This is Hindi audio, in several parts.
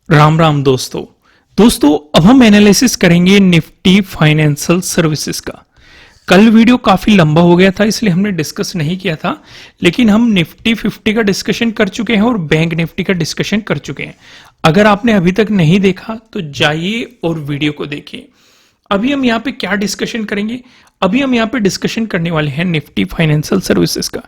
राम राम दोस्तों अब हम एनालिसिस करेंगे निफ्टी फाइनेंशियल सर्विसेज का। कल वीडियो काफी लंबा हो गया था इसलिए हमने डिस्कस नहीं किया था, लेकिन हम निफ्टी 50 का डिस्कशन कर चुके हैं और बैंक निफ्टी का डिस्कशन कर चुके हैं। अगर आपने अभी तक नहीं देखा तो जाइए और वीडियो को देखिए। अभी हम यहाँ पे क्या डिस्कशन करेंगे? अभी हम यहाँ पे डिस्कशन करने वाले हैं निफ्टी फाइनेंशियल सर्विसेज का।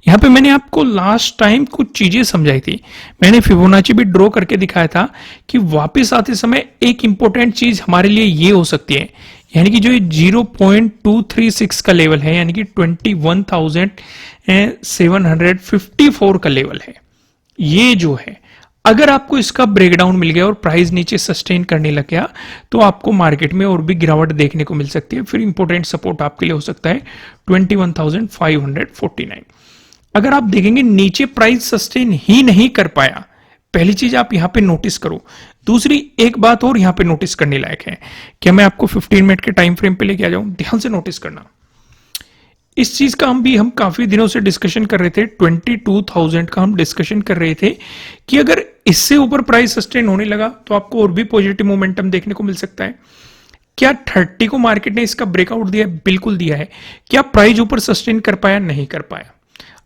यहाँ पे मैंने आपको लास्ट टाइम कुछ चीजें समझाई थी। मैंने फिबोनाची भी ड्रॉ करके दिखाया था कि वापस आते समय एक इंपॉर्टेंट चीज हमारे लिए ये हो सकती है, यानी कि जो ये 0.236 का लेवल है, यानी कि 21,754 का लेवल है, ये जो है अगर आपको इसका ब्रेकडाउन मिल गया और प्राइस नीचे सस्टेन करने लग गया तो आपको मार्केट में और भी गिरावट देखने को मिल सकती है। फिर इंपॉर्टेंट सपोर्ट आपके लिए हो सकता है 21,549। अगर आप देखेंगे नीचे प्राइस सस्टेन ही नहीं कर पाया, पहली चीज आप यहां पे नोटिस करो। दूसरी एक बात और यहां पे नोटिस करने लायक है, क्या मैं आपको 15 मिनट के टाइम फ्रेम पे लेके आ जाऊं? ध्यान से नोटिस करना। इस चीज का हम काफी दिनों से डिस्कशन कर रहे थे। 22,000 का हम डिस्कशन कर रहे थे कि अगर इससे ऊपर प्राइस सस्टेन होने लगा तो आपको और भी पॉजिटिव मोमेंटम देखने को मिल सकता है। क्या 30 को मार्केट ने इसका ब्रेकआउट दिया? बिल्कुल दिया है। क्या प्राइस ऊपर सस्टेन कर पाया? नहीं कर पाया।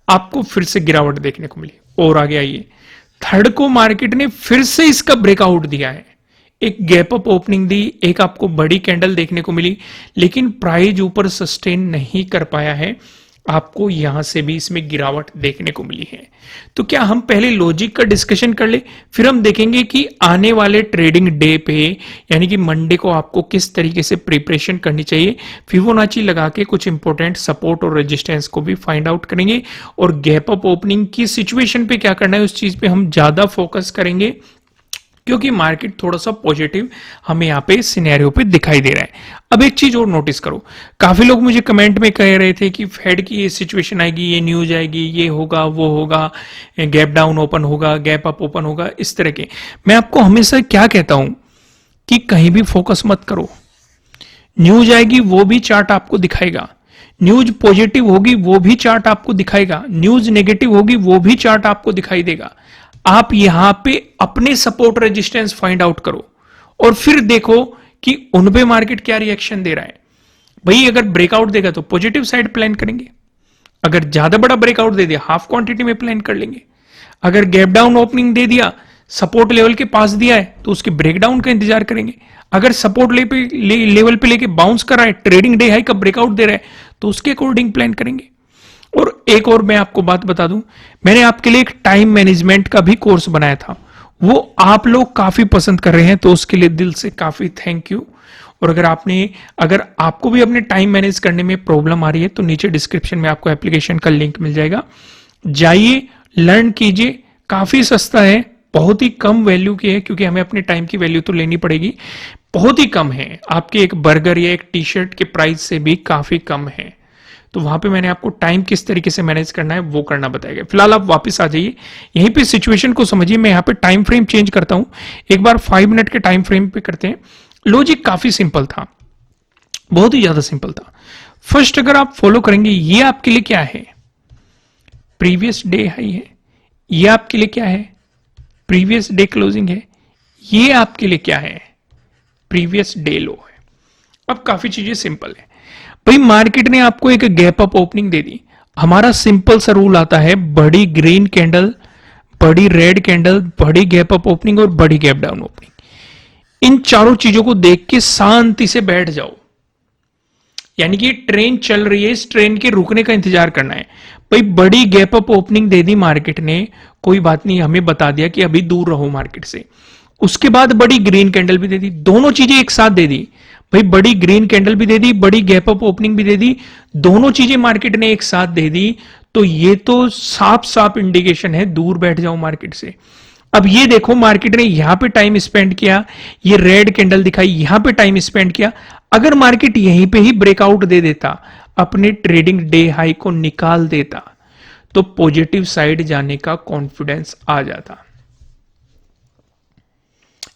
आपको फिर से गिरावट देखने को मिली। और आगे आइए, थर्ड को मार्केट ने फिर से इसका ब्रेकआउट दिया है, एक गैप अप ओपनिंग दी, एक आपको बड़ी कैंडल देखने को मिली, लेकिन प्राइस ऊपर सस्टेन नहीं कर पाया है। आपको यहां से भी इसमें गिरावट देखने को मिली है। तो क्या हम पहले लॉजिक का डिस्कशन कर ले, फिर हम देखेंगे कि आने वाले ट्रेडिंग डे पे यानी कि मंडे को आपको किस तरीके से प्रिपरेशन करनी चाहिए। फिबोनाची लगा के कुछ इंपॉर्टेंट सपोर्ट और रेजिस्टेंस को भी फाइंड आउट करेंगे और गैप अप ओपनिंग की सिचुएशन पे क्या करना है उस चीज पे हम ज्यादा फोकस करेंगे, क्योंकि मार्केट थोड़ा सा पॉजिटिव हमें यहाँ पे सिनेरियो पे दिखाई दे रहा है। अब एक चीज और नोटिस करो, काफी लोग मुझे कमेंट में कह रहे थे कि फेड की ये सिचुएशन आएगी, ये न्यूज आएगी, ये होगा वो होगा, गैप डाउन ओपन होगा, गैप अप ओपन होगा, इस तरह के। मैं आपको हमेशा क्या कहता हूं कि कहीं भी फोकस मत करो। न्यूज आएगी वो भी चार्ट आपको दिखाएगा, न्यूज पॉजिटिव होगी वो भी चार्ट आपको दिखाएगा, न्यूज नेगेटिव होगी वो भी चार्ट आपको दिखाई देगा। आप यहां पे अपने सपोर्ट रेजिस्टेंस फाइंड आउट करो और फिर देखो कि उन पे मार्केट क्या रिएक्शन दे रहा है। भाई अगर ब्रेकआउट देगा तो पॉजिटिव साइड प्लान करेंगे, अगर ज्यादा बड़ा ब्रेकआउट दे दिया हाफ क्वांटिटी में प्लान कर लेंगे, अगर गैप डाउन ओपनिंग दे दिया, सपोर्ट लेवल के पास दिया है तो उसके ब्रेकडाउन का इंतजार करेंगे, अगर सपोर्ट लेवल पे लेके बाउंस कर रहा है, ट्रेडिंग डे हाई का ब्रेकआउट दे रहा है तो उसके अकॉर्डिंग प्लान करेंगे। और एक और मैं आपको बात बता दूं, मैंने आपके लिए एक टाइम मैनेजमेंट का भी कोर्स बनाया था, वो आप लोग काफी पसंद कर रहे हैं तो उसके लिए दिल से काफी थैंक यू। और अगर आपको भी अपने टाइम मैनेज करने में प्रॉब्लम आ रही है तो नीचे डिस्क्रिप्शन में आपको एप्लीकेशन का लिंक मिल जाएगा, जाइए लर्न कीजिए। काफी सस्ता है, बहुत ही कम वैल्यू की है, क्योंकि हमें अपने टाइम की वैल्यू तो लेनी पड़ेगी। बहुत ही कम है, आपके एक बर्गर या एक टी शर्ट के प्राइस से भी काफी कम है। तो वहां पे मैंने आपको टाइम किस तरीके से मैनेज करना है वो करना बताएगा। फिलहाल आप वापस आ जाइए, यहीं पे सिचुएशन को समझिए। मैं यहाँ पे टाइम फ्रेम चेंज करता हूं, एक बार 5 मिनट के टाइम फ्रेम पे करते हैं। लॉजिक काफी सिंपल था, बहुत ही ज्यादा सिंपल था। फर्स्ट अगर आप फॉलो करेंगे, ये आपके लिए क्या है? प्रीवियस डे हाई है। ये आपके लिए क्या है? प्रीवियस डे क्लोजिंग है। ये आपके लिए क्या है? प्रीवियस डे लो है। अब काफी चीजें सिंपल है भाई। मार्केट ने आपको एक गैप अप ओपनिंग दे दी, हमारा सिंपल सा रूल आता है, बड़ी ग्रीन कैंडल, बड़ी रेड कैंडल, बड़ी गैप अप ओपनिंग और बड़ी गैप डाउन ओपनिंग, इन चारों चीजों को देख के शांति से बैठ जाओ। यानी कि ट्रेन चल रही है, इस ट्रेन के रुकने का इंतजार करना है। भाई बड़ी गैप अप ओपनिंग दे दी मार्केट ने, कोई बात नहीं, हमें बता दिया कि अभी दूर रहो मार्केट से। उसके बाद बड़ी ग्रीन कैंडल भी दे दी, दोनों चीजें एक साथ दे दी। भाई बड़ी ग्रीन कैंडल भी दे दी, बड़ी गैप अप ओपनिंग भी दे दी, दोनों चीजें मार्केट ने एक साथ दे दी, तो ये तो साफ साफ इंडिकेशन है दूर बैठ जाओ मार्केट से। अब ये देखो, मार्केट ने यहां पे टाइम स्पेंड किया, ये रेड कैंडल दिखाई, यहां पे टाइम स्पेंड किया। अगर मार्केट यहीं पे ही ब्रेकआउट दे देता, अपने ट्रेडिंग डे हाई को निकाल देता, तो पॉजिटिव साइड जाने का कॉन्फिडेंस आ जाता।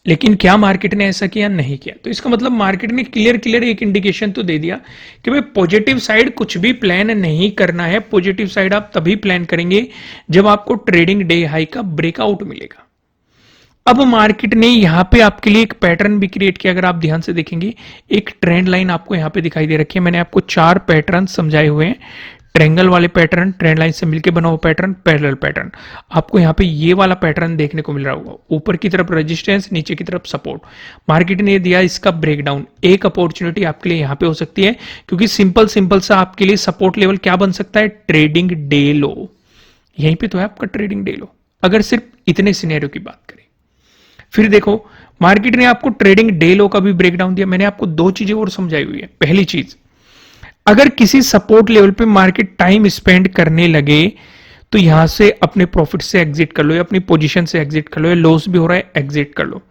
लेकिन क्या मार्केट ने ऐसा किया? नहीं किया। तो इसका मतलब मार्केट ने क्लियर एक इंडिकेशन तो दे दिया कि भाई पॉजिटिव साइड कुछ भी प्लान नहीं करना है। पॉजिटिव साइड आप तभी प्लान करेंगे जब आपको ट्रेडिंग डे हाई का ब्रेकआउट मिलेगा। अब मार्केट ने यहां पे आपके लिए एक पैटर्न भी क्रिएट किया। अगर आप ध्यान से देखेंगे एक ट्रेंड लाइन आपको यहां पे दिखाई दे रखी है। मैंने आपको 4 पैटर्न समझाए हुए हैं। ट्रेंगल वाले पैटर्न, ट्रेंड लाइन से मिलकर बना हुआ पैटर्न, पैरेलल पैटर्न। आपको यहाँ पे ये वाला पैटर्न देखने को मिल रहा होगा। ऊपर की तरफ रेजिस्टेंस, नीचे की तरफ सपोर्ट। मार्केट ने दिया इसका ब्रेकडाउन। एक अपॉर्चुनिटी आपके लिए यहाँ पे हो सकती है, क्योंकि सिंपल सा आपके लिए सपोर्ट लेवल क्या बन सकता है, ट्रेडिंग डे लो। यहीं पे तो है आपका ट्रेडिंग डे लो, अगर सिर्फ इतने सिनेरियो की बात करें। फिर देखो मार्केट ने आपको ट्रेडिंग डे लो का भी ब्रेकडाउन दिया। मैंने आपको 2 चीजें और समझाई हुई है। पहली चीज, अगर किसी सपोर्ट लेवल पे मार्केट टाइम स्पेंड करने लगे तो यहां से अपने प्रॉफिट से एग्जिट कर लो, या अपनी पोजीशन से एग्जिट कर लो, या लॉस भी हो रहा है एग्जिट कर लो।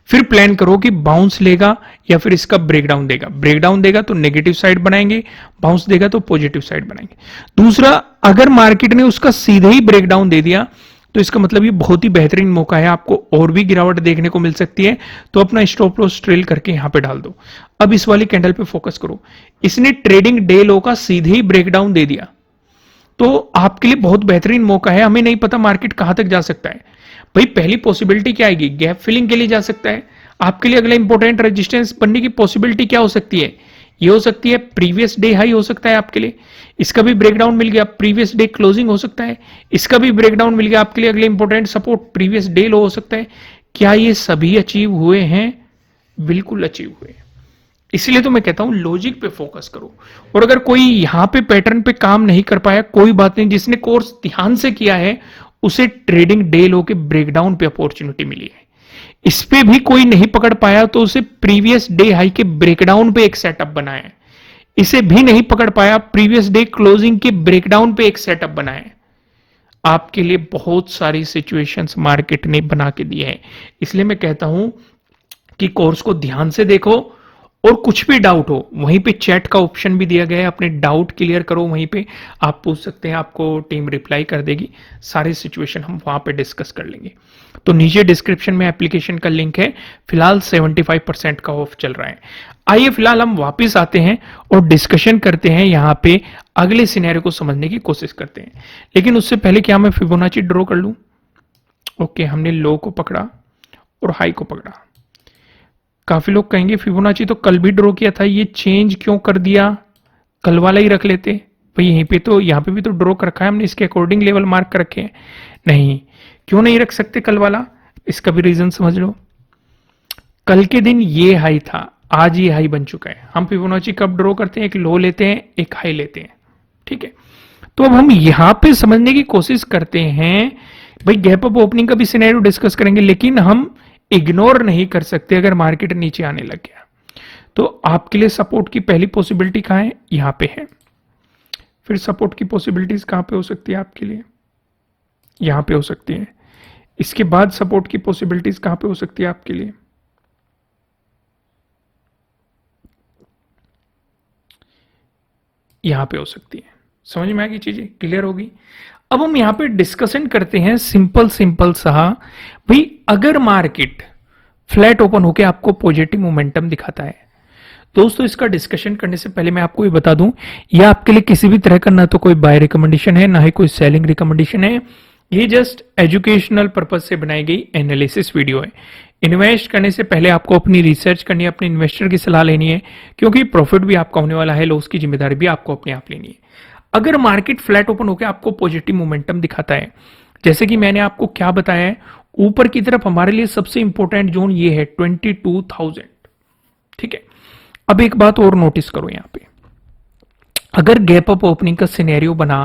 फिर प्लान करो कि बाउंस लेगा या फिर इसका ब्रेकडाउन देगा। ब्रेकडाउन देगा तो नेगेटिव साइड बनाएंगे, बाउंस देगा तो पॉजिटिव साइड बनाएंगे। दूसरा, अगर मार्केट ने उसका सीधे ही ब्रेकडाउन दे दिया तो इसका मतलब ये बहुत ही बेहतरीन मौका है, आपको और भी गिरावट देखने को मिल सकती है। तो अपना स्टॉप लॉस ट्रेल करके यहां पे डाल दो। अब इस वाली कैंडल पे फोकस करो। इसने ट्रेडिंग डे लो का सीधे ही ब्रेकडाउन दे दिया, तो आपके लिए बहुत बेहतरीन मौका है। हमें नहीं पता मार्केट कहां तक जा सकता है। भाई पहली पॉसिबिलिटी क्या आएगी, गैप फिलिंग के लिए जा सकता है। आपके लिए अगला इंपॉर्टेंट रेजिस्टेंस बनने की पॉसिबिलिटी क्या हो सकती है, ये हो सकती है प्रीवियस डे हाई हो सकता है आपके लिए। इसका भी ब्रेकडाउन मिल गया, प्रीवियस डे क्लोजिंग हो सकता है। इसका भी ब्रेकडाउन मिल गया आपके लिए, अगले इंपॉर्टेंट सपोर्ट प्रीवियस डे लो हो सकता है। क्या ये सभी अचीव हुए हैं? बिल्कुल अचीव हुए। इसलिए तो मैं कहता हूं लॉजिक पे फोकस करो। और अगर कोई यहां पे पैटर्न पे काम नहीं कर पाया, कोई बात नहीं। जिसने कोर्स ध्यान से किया है उसे ट्रेडिंग डे लो के ब्रेकडाउन पे अपॉर्चुनिटी मिली है। इस पे भी कोई नहीं पकड़ पाया तो उसे प्रीवियस डे हाई के ब्रेकडाउन पे एक सेटअप बनाया। इसे भी नहीं पकड़ पाया, प्रीवियस डे क्लोजिंग के ब्रेकडाउन पे एक सेटअप बनाया। आपके लिए बहुत सारी सिचुएशंस मार्केट ने बना के दी है। इसलिए मैं कहता हूं कि कोर्स को ध्यान से देखो, और कुछ भी डाउट हो वहीं पे चैट का ऑप्शन भी दिया गया है, अपने डाउट क्लियर करो, वहीं पे आप पूछ सकते हैं, आपको टीम रिप्लाई कर देगी। सारी सिचुएशन हम वहां पे डिस्कस कर लेंगे। तो नीचे डिस्क्रिप्शन में एप्लीकेशन का लिंक है। फिलहाल 75% का ऑफ चल रहा है। आइए फिलहाल हम वापस आते हैं और डिस्कशन करते हैं, यहाँ पे अगले सिनेरियो को समझने की कोशिश करते हैं। लेकिन उससे पहले क्या मैं फिबोनाची ड्रॉ कर लूं? ओके, हमने लो को पकड़ा और हाई को पकड़ा। काफी लोग कहेंगे फिबोनाची तो कल भी ड्रॉ किया था, ये चेंज क्यों कर दिया, कल वाला ही रख लेते। भाई यहीं पे तो, यहाँ पे भी तो ड्रॉ कर रखा है हमने, इसके अकॉर्डिंग लेवल मार्क कर रखे हैं। नहीं, क्यों नहीं रख सकते कल वाला? इसका भी रीजन समझ लो। कल के दिन ये हाई था, आज ये हाई बन चुका है। हम फिबोनाची कब ड्रॉ करते हैं? एक लो लेते हैं, एक हाई लेते हैं, ठीक है। तो अब हम यहां पे समझने की कोशिश करते हैं। भाई गैप अप ओपनिंग का भी सिनेरियो डिस्कस करेंगे, लेकिन हम इग्नोर नहीं कर सकते अगर मार्केट नीचे आने लग गया। तो आपके लिए सपोर्ट की पहली पॉसिबिलिटी कहां है? यहां पे है। फिर सपोर्ट की पॉसिबिलिटीज कहां पे हो सकती है आपके लिए? यहां पे हो सकती है। इसके बाद सपोर्ट की पॉसिबिलिटीज कहां पे हो सकती है आपके लिए? यहां पे हो सकती है। समझ में आएगी, चीजें क्लियर होगी। अब हम यहां पे डिस्कशन करते हैं सिंपल सा। भाई अगर मार्केट फ्लैट ओपन होकर आपको पॉजिटिव मोमेंटम दिखाता है, दोस्तों इसका डिस्कशन करने से पहले मैं आपको ये बता दूं, यह आपके लिए किसी भी तरह का ना तो कोई बाय रिकमेंडेशन है, ना ही कोई सेलिंग रिकमेंडेशन है। ये जस्ट एजुकेशनल पर्पज से बनाई गई एनालिसिस वीडियो है। इन्वेस्ट करने से पहले आपको अपनी रिसर्च करनी है, अपने इन्वेस्टर की सलाह लेनी है, क्योंकि प्रॉफिट भी आपका होने वाला है, लॉस की जिम्मेदारी भी आपको अपने आप लेनी है। अगर मार्केट फ्लैट ओपन होकर आपको पॉजिटिव मोमेंटम दिखाता है, जैसे कि मैंने आपको क्या बताया है, ऊपर की तरफ हमारे लिए सबसे इंपॉर्टेंट जोन ये है 22,000, ठीक है। अब एक बात और नोटिस करो, यहां पे अगर गैप अप ओपनिंग का सिनेरियो बना,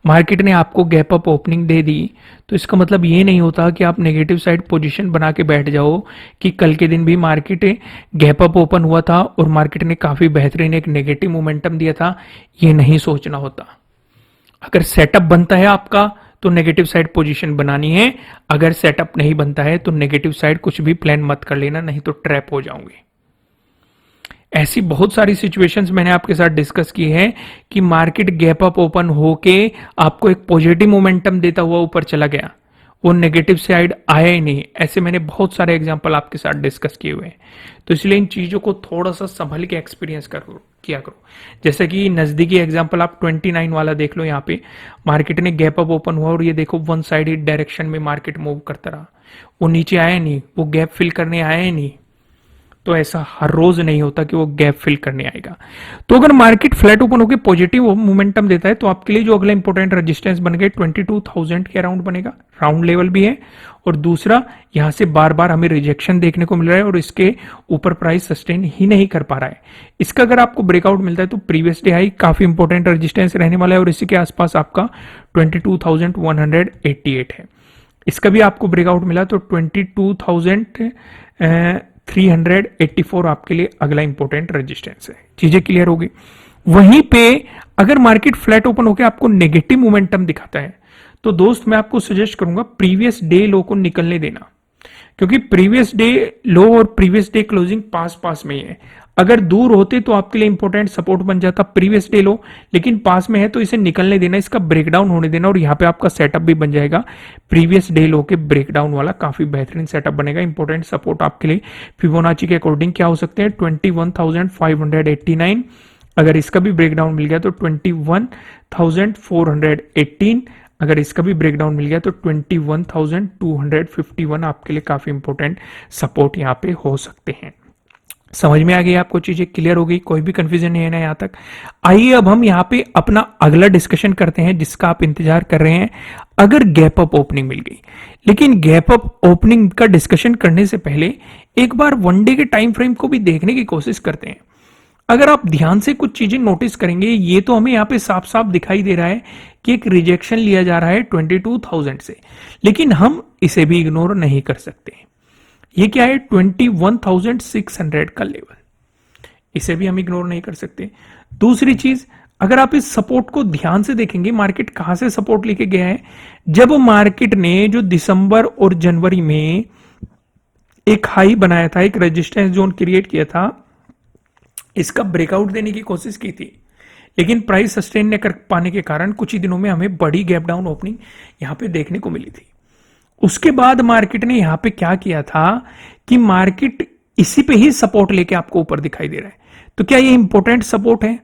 मार्केट ने आपको गैप अप ओपनिंग दे दी, तो इसका मतलब ये नहीं होता कि आप नेगेटिव साइड पोजीशन बना के बैठ जाओ कि कल के दिन भी मार्केट गैप अप ओपन हुआ था और मार्केट ने काफी बेहतरीन एक नेगेटिव मोमेंटम दिया था। ये नहीं सोचना होता। अगर सेटअप बनता है आपका तो नेगेटिव साइड पोजीशन बनानी है, अगर सेटअप नहीं बनता है तो नेगेटिव साइड कुछ भी प्लान मत कर लेना, नहीं तो ट्रैप हो जाओगे। ऐसी बहुत सारी सिचुएशंस मैंने आपके साथ डिस्कस की है कि मार्केट गैप अप ओपन होके आपको एक पॉजिटिव मोमेंटम देता हुआ ऊपर चला गया, वो नेगेटिव साइड आया ही नहीं। ऐसे मैंने बहुत सारे एग्जांपल आपके साथ डिस्कस किए हुए हैं। तो इसलिए इन चीजों को थोड़ा सा संभल के एक्सपीरियंस करो। किया करो। जैसे कि नजदीकी एग्जांपल आप 29 वाला देख लो, यहाँ पे मार्केट ने गैप अप ओपन हुआ और ये देखो वन साइडेड डायरेक्शन में मार्केट मूव करता रहा, वो नीचे आया नहीं, वो गैप फिल करने आया ही नहीं। तो ऐसा हर रोज नहीं होता कि वो गैप फिल करने आएगा। तो अगर मार्केट फ्लैट ओपन होकर पॉजिटिव मोमेंटम देता है तो आपके लिए जो अगला इंपॉर्टेंट रेजिस्टेंस बन गए 22,000 के अराउंड बनेगा, राउंड लेवल भी है। और दूसरा, यहां से बार बार हमें रिजेक्शन देखने को मिल रहा है और इसके ऊपर प्राइस सस्टेन ही नहीं कर पा रहा है। इसका अगर आपको ब्रेकआउट मिलता है तो प्रीवियस डे हाई काफी इंपॉर्टेंट रेजिस्टेंस रहने वाला है और इसी के आसपास आपका 22,188 है। इसका भी आपको ब्रेकआउट मिला तो 22,384 आपके लिए अगला इंपॉर्टेंट रेजिस्टेंस है। चीजें क्लियर होगी। वहीं पे अगर मार्केट फ्लैट ओपन होकर आपको नेगेटिव मोमेंटम दिखाता है तो दोस्त मैं आपको सजेस्ट करूंगा प्रीवियस डे लो को निकलने देना, क्योंकि प्रीवियस डे लो और प्रीवियस डे क्लोजिंग पास पास में ही है। अगर दूर होते तो आपके लिए इंपॉर्टेंट सपोर्ट बन जाता प्रीवियस डे लो, लेकिन पास में है तो इसे निकलने देना, इसका ब्रेकडाउन होने देना और यहां पे आपका सेटअप भी बन जाएगा प्रीवियस डे लो के ब्रेकडाउन वाला, काफी बेहतरीन सेटअप बनेगा। इंपॉर्टेंट सपोर्ट आपके लिए फिबोनाची के अकॉर्डिंग क्या हो सकते हैं 21,589, अगर इसका भी ब्रेकडाउन मिल गया तो 21,418, अगर इसका भी ब्रेकडाउन मिल गया तो 21,251 आपके लिए काफी इंपॉर्टेंट सपोर्ट यहां पे हो सकते हैं। समझ में आ गई आपको, चीजें क्लियर हो गई, कोई भी कंफ्यूजन नहीं है ना यहां तक। आइए अब हम यहां पे अपना अगला डिस्कशन करते हैं जिसका आप इंतजार कर रहे हैं। अगर गैप अप ओपनिंग मिल गई, लेकिन गैप अप ओपनिंग का डिस्कशन करने से पहले एक बार वन डे के टाइम फ्रेम को भी देखने की कोशिश करते हैं। अगर आप ध्यान से कुछ चीजें नोटिस करेंगे, ये तो हमें यहाँ पे साफ साफ दिखाई दे रहा है कि एक रिजेक्शन लिया जा रहा है 22,000 से, लेकिन हम इसे भी इग्नोर नहीं कर सकते। ये क्या है 21,600 का लेवल, इसे भी हम इग्नोर नहीं कर सकते। दूसरी चीज, अगर आप इस सपोर्ट को ध्यान से देखेंगे, मार्केट कहां से सपोर्ट लेके गया है, जब मार्केट ने जो दिसंबर और जनवरी में एक हाई बनाया था, एक रेजिस्टेंस जोन क्रिएट किया था, इसका ब्रेकआउट देने की कोशिश की थी, लेकिन प्राइस सस्टेन न कर पाने के कारण कुछ ही दिनों में हमें बड़ी गैप डाउन ओपनिंग यहां पे देखने को मिली थी। उसके बाद मार्केट ने यहां पे क्या किया था कि मार्केट इसी पे ही सपोर्ट लेके आपको ऊपर दिखाई दे रहा है। तो क्या ये इंपॉर्टेंट सपोर्ट है?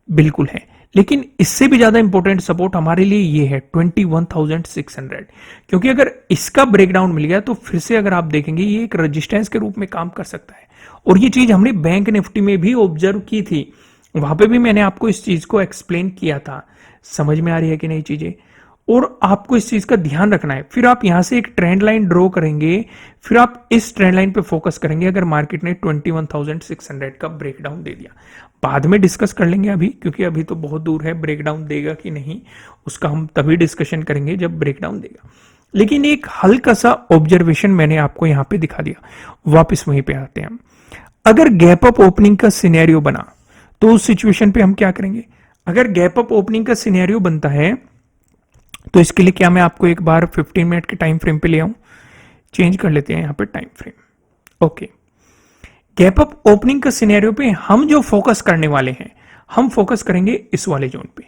बिल्कुल है, लेकिन इससे भी ज्यादा इंपॉर्टेंट सपोर्ट हमारे लिए ये है 21,600, क्योंकि अगर इसका ब्रेकडाउन मिल गया तो फिर से अगर आप देखेंगे ये एक रेजिस्टेंस के रूप में काम कर सकता है। और ये चीज हमने बैंक निफ्टी में भी ऑब्जर्व की थी, वहां पे भी मैंने आपको इस चीज को एक्सप्लेन किया था। समझ में आ रही है कि नहीं चीजें? और आपको इस चीज का ध्यान रखना है। फिर आप यहां से एक ट्रेंड लाइन ड्रॉ करेंगे, फिर आप इस ट्रेंड लाइन पे फोकस करेंगे अगर मार्केट ने 21,600 का ब्रेकडाउन दे दिया। बाद में डिस्कस कर लेंगे अभी, क्योंकि अभी तो बहुत दूर है, ब्रेकडाउन देगा कि नहीं उसका हम तभी डिस्कशन करेंगे जब ब्रेकडाउन देगा। लेकिन एक हल्का सा ऑब्जर्वेशन मैंने आपको यहां पे दिखा दिया। वापस वहीं पे आते हैं। अगर गैप अप ओपनिंग का सिनेरियो बना तो उस सिचुएशन पे हम क्या करेंगे? अगर गैप अप ओपनिंग का सिनेरियो बनता है तो इसके लिए क्या मैं आपको एक बार 15 मिनट के टाइम फ्रेम पे ले आऊं, चेंज कर लेते हैं यहां पे time frame. Okay, gap up opening का सिनेरियो पे हम जो फोकस करने वाले हैं, हम फोकस करेंगे इस वाले जोन पे।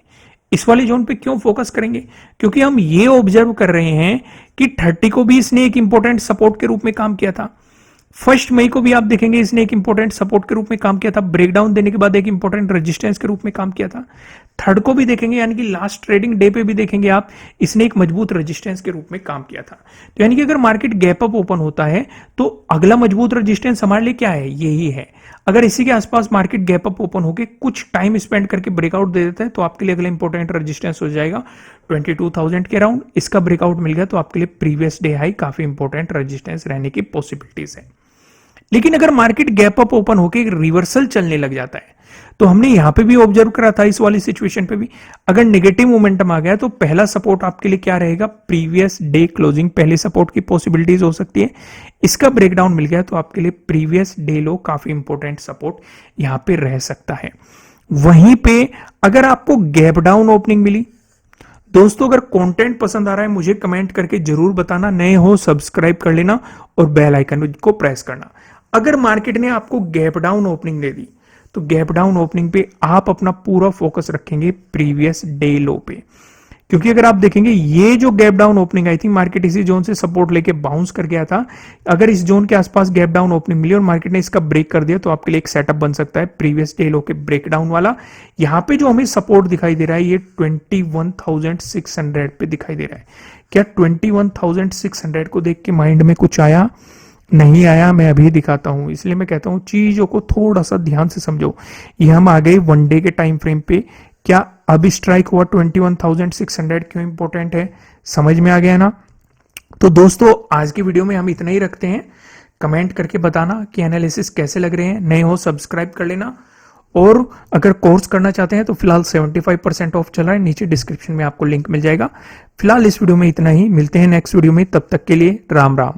इस वाले जोन पे क्यों फोकस करेंगे? क्योंकि हम ये ऑब्जर्व कर रहे हैं कि 30 को भी इसने एक इंपॉर्टेंट सपोर्ट के रूप में काम किया था, 1 मई को भी आप देखेंगे इसने एक इंपॉर्टेंट सपोर्ट के रूप में काम किया था, ब्रेकडाउन देने के बाद एक इंपॉर्टेंट रेजिस्टेंस के रूप में काम किया था। 3rd को भी देखेंगे, यानी कि लास्ट ट्रेडिंग डे पे भी देखेंगे आप, इसने एक मजबूत रेजिस्टेंस के रूप में काम किया था। तो यानी कि अगर मार्केट गैप अप ओपन होता है तो अगला मजबूत रेजिस्टेंस हमारे लिए क्या है? यही है। अगर इसी के आसपास मार्केट गैप अप ओपन होकर कुछ टाइम स्पेंड करके ब्रेकआउट दे देता है तो आपके लिए अगला इंपॉर्टेंट रेजिस्टेंस हो जाएगा 22,000 के अराउंड। इसका ब्रेकआउट मिल गया तो आपके लिए प्रीवियस डे हाई काफी इंपॉर्टेंट रेजिस्टेंस रहने की पॉसिबिलिटीज है। लेकिन अगर मार्केट गैप अप ओपन होकर रिवर्सल चलने लग जाता है तो हमने यहां पे भी ऑब्जर्व करा था, इस वाली सिचुएशन पे भी अगर नेगेटिव मोमेंटम आ गया तो पहला सपोर्ट आपके लिए क्या रहेगा? प्रीवियस डे क्लोजिंग पहले सपोर्ट की पॉसिबिलिटीज हो सकती है। इसका ब्रेकडाउन मिल गया तो आपके लिए प्रीवियस डे लो काफी इंपॉर्टेंट सपोर्ट यहां पे रह सकता है। वहीं पे अगर आपको गैप डाउन ओपनिंग मिली, दोस्तों अगर कंटेंट पसंद आ रहा है मुझे कमेंट करके जरूर बताना, नए हो सब्सक्राइब कर लेना और बेल आइकन को प्रेस करना। अगर मार्केट ने आपको गैप डाउन ओपनिंग दे दी तो गैप डाउन ओपनिंग पे आप अपना पूरा फोकस रखेंगे प्रीवियस डे लो पे, क्योंकि अगर आप देखेंगे ये जो गैप डाउन ओपनिंग आई थी, मार्केट इसी जोन से सपोर्ट लेके बाउंस कर गया था। अगर इस जोन के आसपास गैप डाउन ओपनिंग मिली और मार्केट ने इसका ब्रेक कर दिया तो आपके लिए एक सेटअप बन सकता है प्रीवियस डे लो के ब्रेक डाउन वाला। यहाँ पे जो हमें सपोर्ट दिखाई दे रहा है ये 21,600 पे दिखाई दे रहा है। क्या 21,600 को देख के माइंड में कुछ आया? नहीं आया। मैं अभी दिखाता हूं, इसलिए मैं कहता हूं चीजों को थोड़ा सा ध्यान से समझो। ये हम आ गए वन डे के टाइम फ्रेम पे। क्या अब स्ट्राइक हुआ 21,600 क्यों इंपॉर्टेंट है? समझ में आ गया ना? तो दोस्तों आज की वीडियो में हम इतना ही रखते हैं। कमेंट करके बताना कि एनालिसिस कैसे लग रहे हैं। नए हो सब्सक्राइब कर लेना, और अगर कोर्स करना चाहते हैं तो फिलहाल 75% ऑफ चल रहा है, नीचे डिस्क्रिप्शन में आपको लिंक मिल जाएगा। फिलहाल इस वीडियो में इतना ही, मिलते हैं नेक्स्ट वीडियो में, तब तक के लिए राम राम।